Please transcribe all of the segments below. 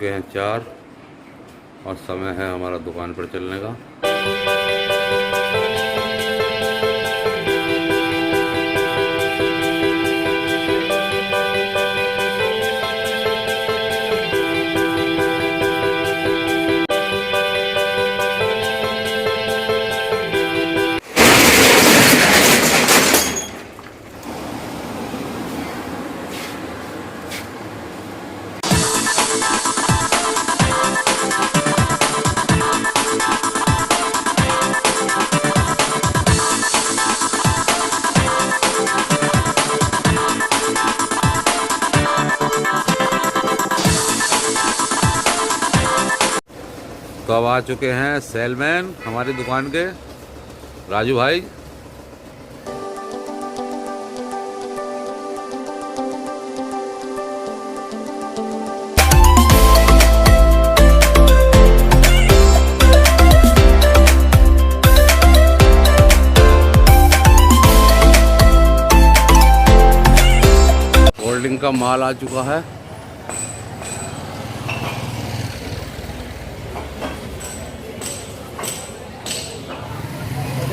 चुके हैं 4 और समय है हमारा दुकान पर चलने का। तो अब आ चुके हैं सेलमैन हमारी दुकान के राजू भाई। होल्डिंग का माल आ चुका है।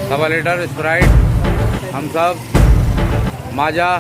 सवा लीटर स्प्राइट, थम्स अप, माजा।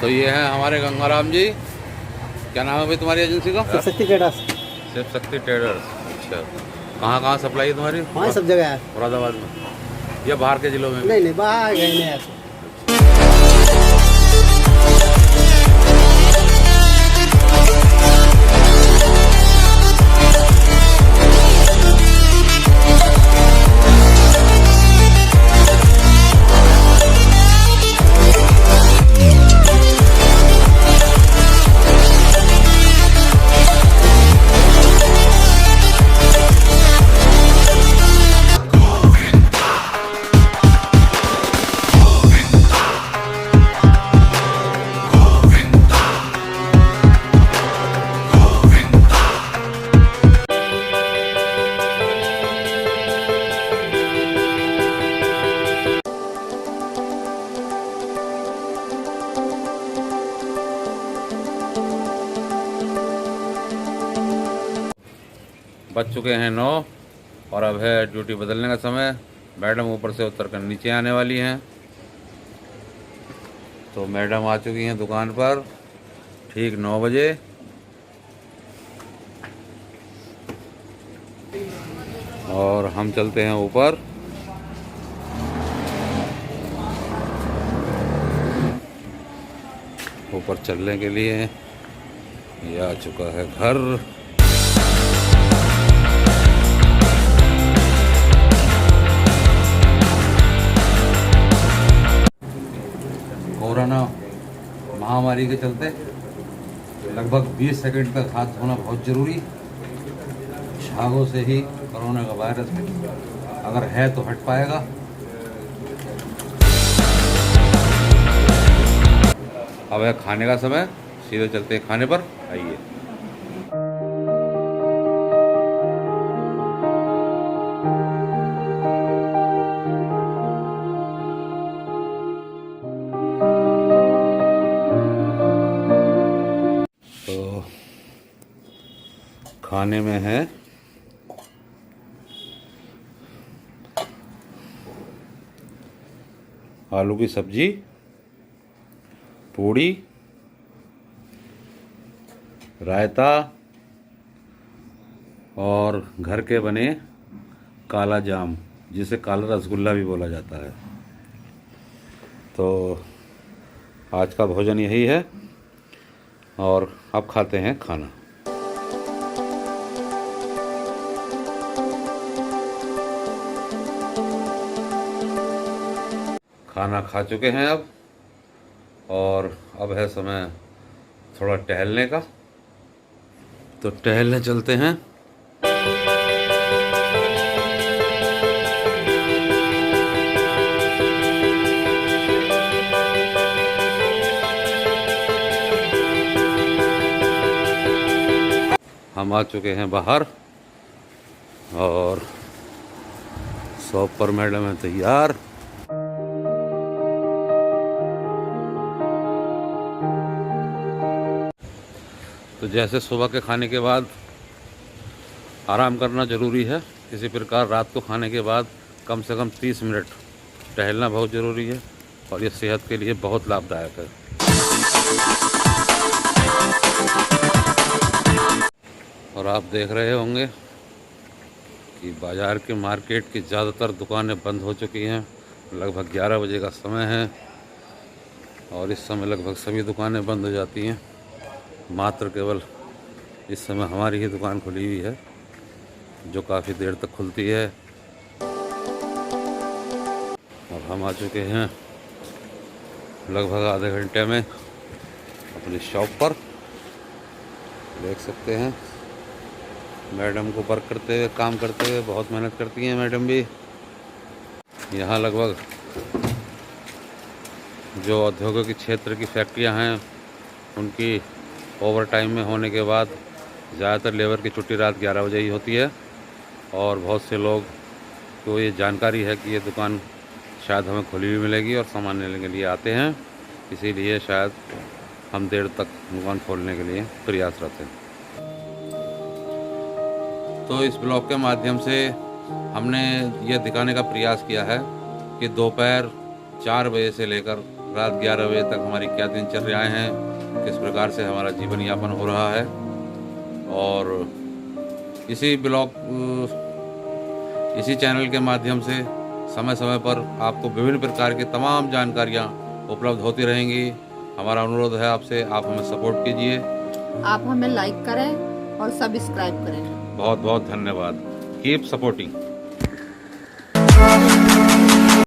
तो ये है हमारे गंगाराम जी। क्या नाम है भाई तुम्हारी एजेंसी का? शिव शक्ति ट्रेडर्स। शिव शक्ति ट्रेडर्स। अच्छा, कहाँ कहाँ सप्लाई है तुम्हारी? हाँ, सब जगह है। मुरादाबाद में या बाहर के जिलों में? नहीं नहीं, बाहर गए नहीं ऐसे। बज चुके हैं 9 और अब है ड्यूटी बदलने का समय। मैडम ऊपर से उतर कर नीचे आने वाली हैं। तो मैडम आ चुकी हैं दुकान पर ठीक 9 बजे। और हम चलते हैं ऊपर। ऊपर चलने के लिए ये आ चुका है घर। कोरोना महामारी के चलते लगभग 20 सेकंड तक हाथ धोना बहुत ज़रूरी। छागों से ही कोरोना का वायरस अगर है तो हट पाएगा। अब है खाने का समय, सीधे चलते हैं खाने पर। आइए। खाने में है आलू की सब्जी, पूड़ी, रायता और घर के बने काला जाम, जिसे काला रसगुल्ला भी बोला जाता है। तो आज का भोजन यही है और अब खाते हैं खाना। खाना खा चुके हैं अब, और अब है समय थोड़ा टहलने का, तो टहलने चलते हैं। हम आ चुके हैं बाहर और शॉप पर मैडम है तैयार। तो जैसे सुबह के खाने के बाद आराम करना ज़रूरी है, इसी प्रकार रात को खाने के बाद कम से कम 30 मिनट टहलना बहुत ज़रूरी है और ये सेहत के लिए बहुत लाभदायक है। और आप देख रहे होंगे कि बाज़ार के मार्केट की ज़्यादातर दुकानें बंद हो चुकी हैं। लगभग 11 बजे का समय है और इस समय लगभग सभी दुकानें बंद हो जाती हैं। मात्र केवल इस समय हमारी ही दुकान खुली हुई है जो काफ़ी देर तक खुलती है। और हम आ चुके हैं लगभग आधे घंटे में अपनी शॉप पर। देख सकते हैं मैडम को वर्क करते हुए, काम करते हुए, बहुत मेहनत करती हैं मैडम भी। यहाँ लगभग जो औद्योगिक क्षेत्र की फैक्ट्रियाँ हैं उनकी ओवर टाइम में होने के बाद ज़्यादातर लेबर की छुट्टी रात 11 बजे ही होती है और बहुत से लोग को ये जानकारी है कि ये दुकान शायद हमें खुली हुई मिलेगी और सामान लेने के लिए आते हैं, इसीलिए शायद हम देर तक दुकान खोलने के लिए प्रयासरत हैं। तो इस ब्लॉग के माध्यम से हमने ये दिखाने का प्रयास किया है कि दोपहर 4 बजे से लेकर रात 11 बजे तक हमारी क्या दिनचर्याएँ हैं, किस प्रकार से हमारा जीवन यापन हो रहा है। और इसी चैनल के माध्यम से समय समय पर आपको विभिन्न प्रकार की तमाम जानकारियाँ उपलब्ध होती रहेंगी। हमारा अनुरोध है आपसे, आप हमें सपोर्ट कीजिए, आप हमें लाइक करें और सब्सक्राइब करें। बहुत बहुत धन्यवाद। Keep supporting.